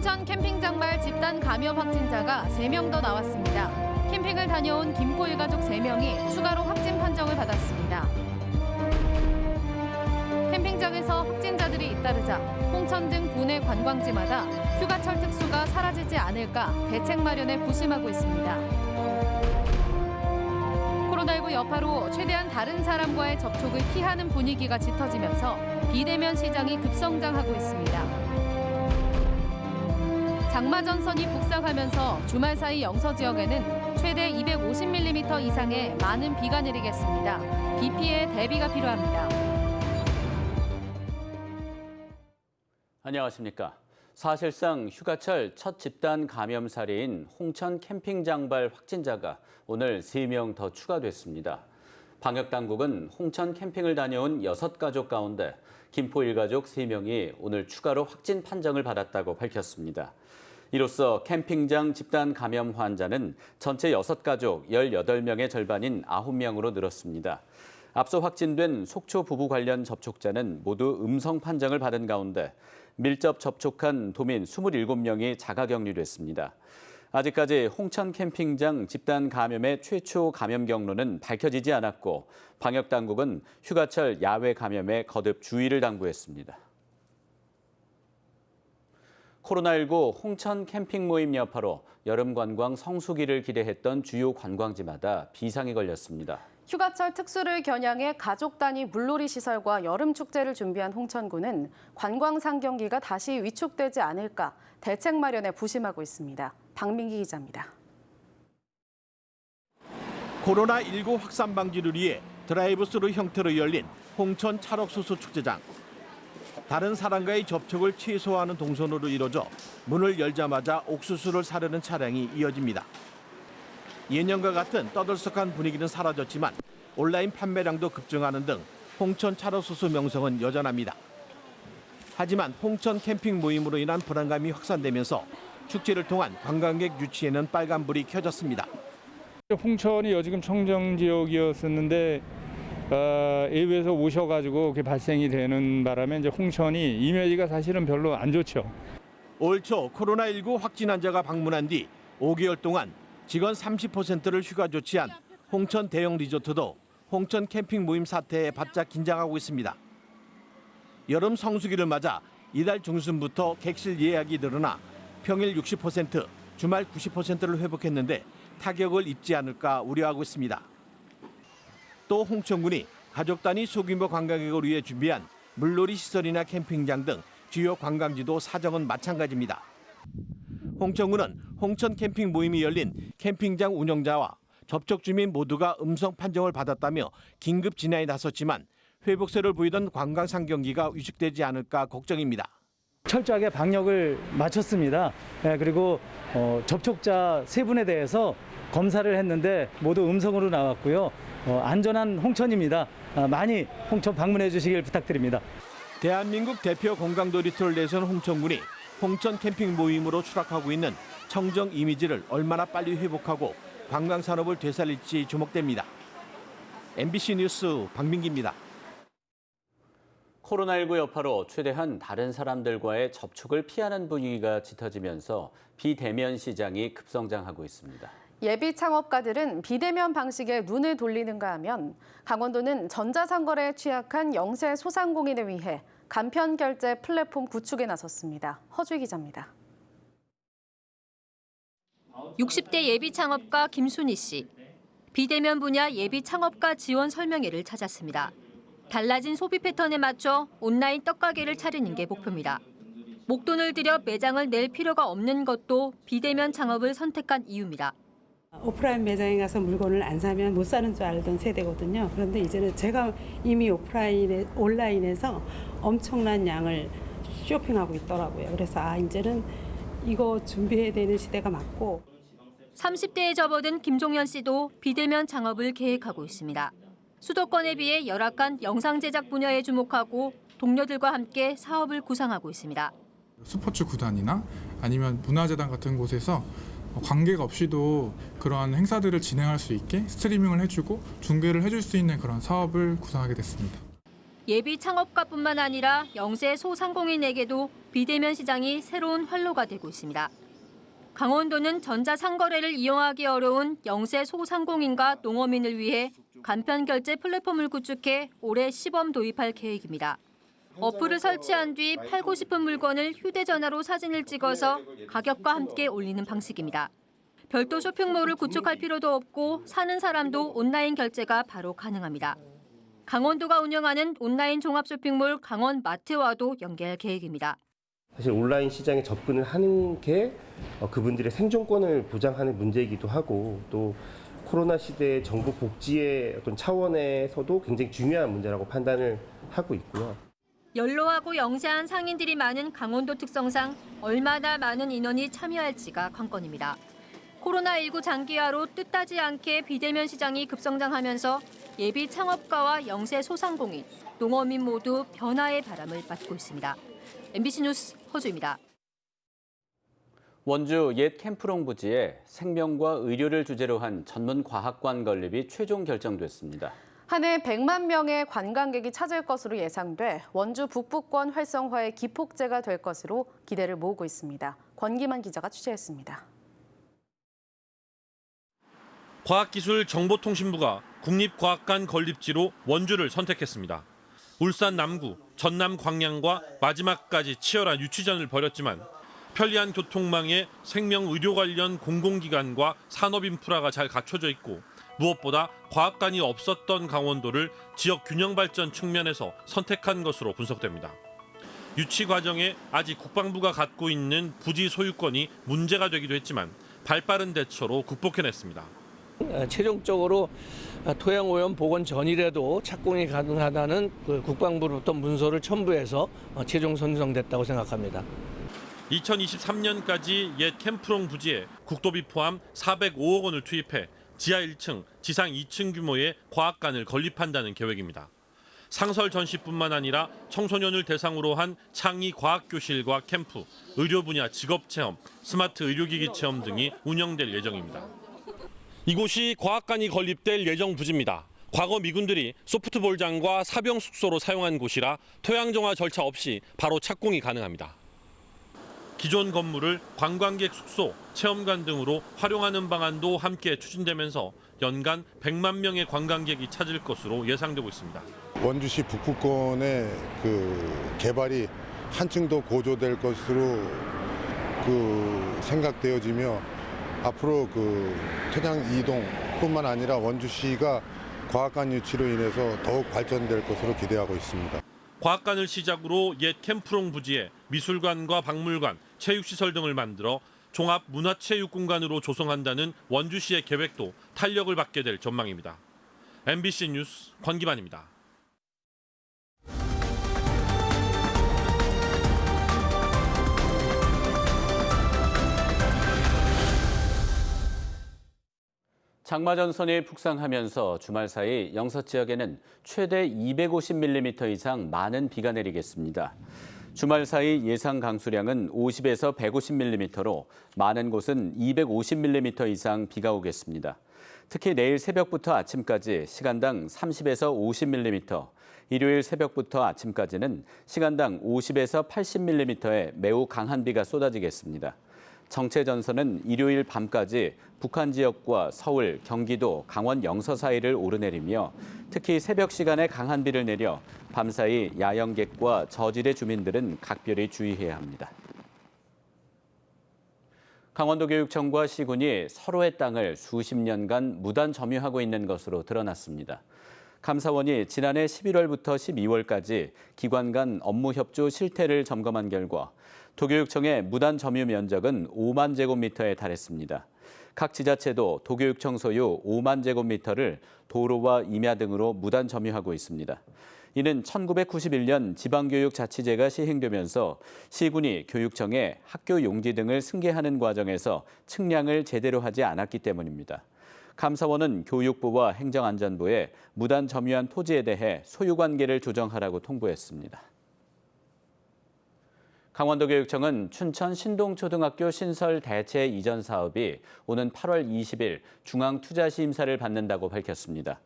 홍천 캠핑장 말 집단 감염 확진자가 3명 더 나왔습니다. 캠핑을 다녀온 김포 일가족 3명이 추가로 확진 판정을 받았습니다. 캠핑장에서 확진자들이 잇따르자 홍천 등 국내 관광지마다 휴가철 특수가 사라지지 않을까 대책 마련에 부심하고 있습니다. 코로나19 여파로 최대한 다른 사람과의 접촉을 피하는 분위기가 짙어지면서 비대면 시장이 급성장하고 있습니다. 장마 전선이 북상하면서 주말 사이 영서 지역에는 최대 250mm 이상의 많은 비가 내리겠습니다. 비 피해 대비가 필요합니다. 안녕하십니까. 사실상 휴가철 첫 집단 감염 사례인 홍천 캠핑장발 확진자가 오늘 3명 더 추가됐습니다. 방역당국은 홍천 캠핑을 다녀온 6가족 가운데 김포 일가족 3명이 오늘 추가로 확진 판정을 받았다고 밝혔습니다. 이로써 캠핑장 집단 감염 환자는 전체 6가족 18명의 절반인 9명으로 늘었습니다. 앞서 확진된 속초 부부 관련 접촉자는 모두 음성 판정을 받은 가운데 밀접 접촉한 도민 27명이 자가격리됐습니다. 아직까지 홍천 캠핑장 집단 감염의 최초 감염 경로는 밝혀지지 않았고 방역당국은 휴가철 야외 감염에 거듭 주의를 당부했습니다. 코로나19 홍천 캠핑 모임 여파로 여름 관광 성수기를 기대했던 주요 관광지마다 비상이 걸렸습니다. 휴가철 특수를 겨냥해 가족 단위 물놀이 시설과 여름 축제를 준비한 홍천구는 관광 상경기가 다시 위축되지 않을까 대책 마련에 부심하고 있습니다. 박민기 기자입니다. 코로나19 확산 방지를 위해 드라이브스루 형태로 열린 홍천 찰옥수수 축제장. 다른 사람과의 접촉을 최소화하는 동선으로 이뤄져 문을 열자마자 옥수수를 사려는 차량이 이어집니다. 예년과 같은 떠들썩한 분위기는 사라졌지만 온라인 판매량도 급증하는 등 홍천 찰옥수수 명성은 여전합니다. 하지만 홍천 캠핑 모임으로 인한 불안감이 확산되면서 축제를 통한 관광객 유치에는 빨간불이 켜졌습니다. 홍천이 여지금 청정 지역이었었는데 외부에서 오셔가지고 그게 발생이 되는 바람에 이제 홍천이 이미지가 사실은 별로 안 좋죠. 올 초 코로나19 확진 환자가 방문한 뒤 5개월 동안 직원 30%를 휴가 조치한 홍천 대형 리조트도 홍천 캠핑 모임 사태에 바짝 긴장하고 있습니다. 여름 성수기를 맞아 이달 중순부터 객실 예약이 늘어나 평일 60%, 주말 90%를 회복했는데 타격을 입지 않을까 우려하고 있습니다. 또 홍천군이 가족 단위 소규모 관광객을 위해 준비한 물놀이 시설이나 캠핑장 등 주요 관광지도 사정은 마찬가지입니다. 홍천군은 홍천 캠핑 모임이 열린 캠핑장 운영자와 접촉 주민 모두가 음성 판정을 받았다며 긴급 진화에 나섰지만 회복세를 보이던 관광 상경기가 위축되지 않을까 걱정입니다. 철저하게 방역을 마쳤습니다. 그리고 접촉자 3분에 대해서 검사를 했는데 모두 음성으로 나왔고요. 안전한 홍천입니다. 많이 홍천 방문해 주시길 부탁드립니다. 대한민국 대표 관광도리터를 내세운 홍천군이 홍천 캠핑 모임으로 추락하고 있는 청정 이미지를 얼마나 빨리 회복하고 관광산업을 되살릴지 주목됩니다. MBC 뉴스 박민기입니다. 코로나19 여파로 최대한 다른 사람들과의 접촉을 피하는 분위기가 짙어지면서 비대면 시장이 급성장하고 있습니다. 예비 창업가들은 비대면 방식에 눈을 돌리는가 하면 강원도는 전자상거래에 취약한 영세 소상공인을 위해 간편 결제 플랫폼 구축에 나섰습니다. 허주희 기자입니다. 60대 예비 창업가 김순희 씨. 비대면 분야 예비 창업가 지원 설명회를 찾았습니다. 달라진 소비 패턴에 맞춰 온라인 떡가게를 차리는 게 목표입니다. 목돈을 들여 매장을 낼 필요가 없는 것도 비대면 창업을 선택한 이유입니다. 오프라인 매장에 가서 물건을 안 사면 못 사는 줄 알던 세대거든요. 그런데 이제는 제가 이미 온라인에서 엄청난 양을 쇼핑하고 있더라고요. 그래서 이제는 이거 준비해야 되는 시대가 맞고. 30대에 접어든 김종현 씨도 비대면 창업을 계획하고 있습니다. 수도권에 비해 열악한 영상 제작 분야에 주목하고 동료들과 함께 사업을 구상하고 있습니다. 스포츠 구단이나 아니면 문화재단 같은 곳에서 관객 없이도 그러한 행사들을 진행할 수 있게 스트리밍을 해주고 중계를 해줄 수 있는 그런 사업을 구상하게 됐습니다. 예비 창업가뿐만 아니라 영세 소상공인에게도 비대면 시장이 새로운 활로가 되고 있습니다. 강원도는 전자상거래를 이용하기 어려운 영세 소상공인과 농어민을 위해 간편결제 플랫폼을 구축해 올해 시범 도입할 계획입니다. 어플을 설치한 뒤 팔고 싶은 물건을 휴대전화로 사진을 찍어서 가격과 함께 올리는 방식입니다. 별도 쇼핑몰을 구축할 필요도 없고 사는 사람도 온라인 결제가 바로 가능합니다. 강원도가 운영하는 온라인 종합 쇼핑몰 강원마트와도 연계할 계획입니다. 사실 온라인 시장에 접근을 하는 게 그분들의 생존권을 보장하는 문제이기도 하고 또 코로나 시대의 정부 복지의 어떤 차원에서도 굉장히 중요한 문제라고 판단을 하고 있고요. 연로하고 영세한 상인들이 많은 강원도 특성상 얼마나 많은 인원이 참여할지가 관건입니다. 코로나19 장기화로 뜻하지 않게 비대면 시장이 급성장하면서 예비 창업가와 영세 소상공인, 농어민 모두 변화의 바람을 맞고 있습니다. MBC 뉴스 허주입니다. 원주 옛 캠프롱 부지에 생명과 의료를 주제로 한 전문 과학관 건립이 최종 결정됐습니다. 한 해 100만 명의 관광객이 찾을 것으로 예상돼 원주 북부권 활성화의 기폭제가 될 것으로 기대를 모으고 있습니다. 권기만 기자가 취재했습니다. 과학기술정보통신부가 국립과학관 건립지로 원주를 선택했습니다. 울산 남구, 전남 광양과 마지막까지 치열한 유치전을 벌였지만 편리한 교통망에 생명 의료 관련 공공기관과 산업 인프라가 잘 갖춰져 있고 무엇보다 과학관이 없었던 강원도를 지역 균형 발전 측면에서 선택한 것으로 분석됩니다. 유치 과정에 아직 국방부가 갖고 있는 부지 소유권이 문제가 되기도 했지만 발빠른 대처로 극복해냈습니다. 최종적으로 토양오염 복원 전이라도 착공이 가능하다는 국방부로부터 문서를 첨부해서 최종 선정됐다고 생각합니다. 2023년까지 옛 캠프롱 부지에 국도비 포함 405억 원을 투입해 지하 1층, 지상 2층 규모의 과학관을 건립한다는 계획입니다. 상설 전시뿐만 아니라 청소년을 대상으로 한 창의 과학교실과 캠프, 의료 분야 직업체험, 스마트 의료기기 체험 등이 운영될 예정입니다. 이곳이 과학관이 건립될 예정 부지입니다. 과거 미군들이 소프트볼장과 사병 숙소로 사용한 곳이라 토양정화 절차 없이 바로 착공이 가능합니다. 기존 건물을 관광객 숙소, 체험관 등으로 활용하는 방안도 함께 추진되면서 연간 100만 명의 관광객이 찾을 것으로 예상되고 있습니다. 원주시 북부권의 개발이 한층 더 고조될 것으로 생각되어지며 앞으로 토양 이동뿐만 아니라 원주시가 과학관 유치로 인해서 더욱 발전될 것으로 기대하고 있습니다. 과학관을 시작으로 옛 캠프롱 부지에 미술관과 박물관, 체육시설 등을 만들어 종합 문화체육공간으로 조성한다는 원주시의 계획도 탄력을 받게 될 전망입니다. MBC 뉴스 권기만입니다. 장마 전선이 북상하면서 주말 사이 영서 지역에는 최대 250mm 이상 많은 비가 내리겠습니다. 주말 사이 예상 강수량은 50에서 150mm로 많은 곳은 250mm 이상 비가 오겠습니다. 특히 내일 새벽부터 아침까지 시간당 30에서 50mm, 일요일 새벽부터 아침까지는 시간당 50에서 80mm의 매우 강한 비가 쏟아지겠습니다. 정체 전선은 일요일 밤까지 북한 지역과 서울, 경기도, 강원 영서 사이를 오르내리며 특히 새벽 시간에 강한 비를 내려 밤사이 야영객과 저지대 주민들은 각별히 주의해야 합니다. 강원도교육청과 시군이 서로의 땅을 수십 년간 무단 점유하고 있는 것으로 드러났습니다. 감사원이 지난해 11월부터 12월까지 기관 간 업무 협조 실태를 점검한 결과 도교육청의 무단 점유 면적은 5만 제곱미터에 달했습니다. 각 지자체도 도교육청 소유 5만 제곱미터를 도로와 임야 등으로 무단 점유하고 있습니다. 이는 1991년 지방교육자치제가 시행되면서 시군이 교육청에 학교 용지 등을 승계하는 과정에서 측량을 제대로 하지 않았기 때문입니다. 감사원은 교육부와 행정안전부에 무단 점유한 토지에 대해 소유관계를 조정하라고 통보했습니다. 강원도교육청은 춘천 신동초등학교 신설 대체 이전 사업이 오는 8월 20일 중앙투자심사를 받는다고 밝혔습니다.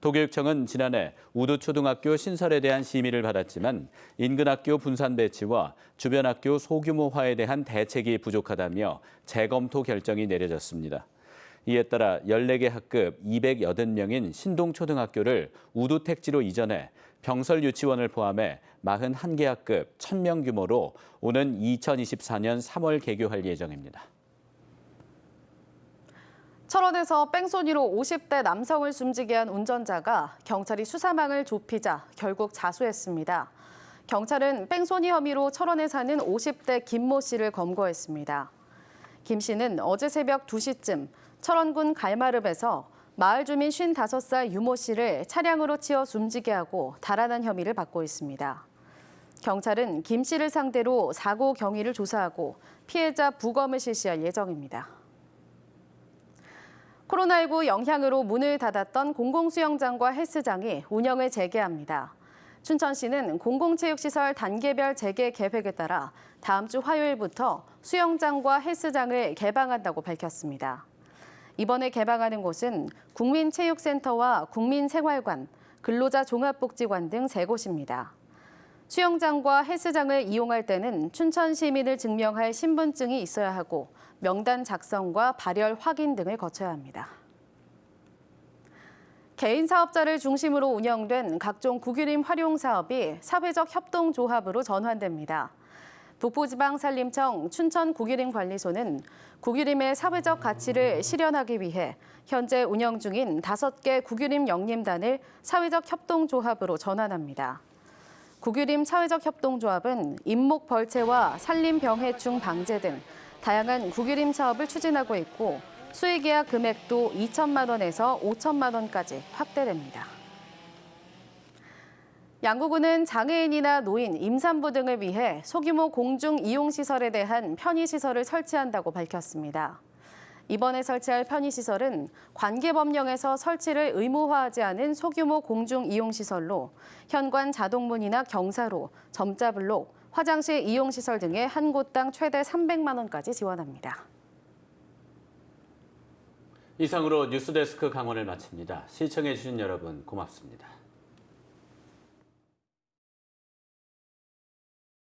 도교육청은 지난해 우두초등학교 신설에 대한 심의를 받았지만 인근 학교 분산 배치와 주변 학교 소규모화에 대한 대책이 부족하다며 재검토 결정이 내려졌습니다. 이에 따라 14개 학급 280명인 신동초등학교를 우두택지로 이전해 병설 유치원을 포함해 41개 학급 1,000명 규모로 오는 2024년 3월 개교할 예정입니다. 철원에서 뺑소니로 50대 남성을 숨지게 한 운전자가 경찰이 수사망을 좁히자 결국 자수했습니다. 경찰은 뺑소니 혐의로 철원에 사는 50대 김모 씨를 검거했습니다. 김 씨는 어제 새벽 2시쯤 철원군 갈마릅에서 마을 주민 55살 유모 씨를 차량으로 치어 숨지게 하고 달아난 혐의를 받고 있습니다. 경찰은 김 씨를 상대로 사고 경위를 조사하고 피해자 부검을 실시할 예정입니다. 코로나19 영향으로 문을 닫았던 공공수영장과 헬스장이 운영을 재개합니다. 춘천시는 공공체육시설 단계별 재개 계획에 따라 다음 주 화요일부터 수영장과 헬스장을 개방한다고 밝혔습니다. 이번에 개방하는 곳은 국민체육센터와 국민생활관, 근로자 종합복지관 등 3곳입니다. 수영장과 헬스장을 이용할 때는 춘천 시민을 증명할 신분증이 있어야 하고 명단 작성과 발열 확인 등을 거쳐야 합니다. 개인 사업자를 중심으로 운영된 각종 국유림 활용 사업이 사회적 협동조합으로 전환됩니다. 북부지방산림청 춘천국유림관리소는 국유림의 사회적 가치를 실현하기 위해 현재 운영 중인 5개 국유림 영림단을 사회적 협동조합으로 전환합니다. 국유림 사회적 협동조합은 인목 벌채와 산림 병해충 방제 등 다양한 국유림 사업을 추진하고 있고 수익계약 금액도 2천만 원에서 5천만 원까지 확대됩니다. 양구군은 장애인이나 노인, 임산부 등을 위해 소규모 공중 이용시설에 대한 편의시설을 설치한다고 밝혔습니다. 이번에 설치할 편의시설은 관계법령에서 설치를 의무화하지 않은 소규모 공중 이용시설로 현관 자동문이나 경사로, 점자블록, 화장실 이용시설 등의 한 곳당 최대 300만 원까지 지원합니다. 이상으로 뉴스데스크 강원을 마칩니다. 시청해주신 여러분 고맙습니다.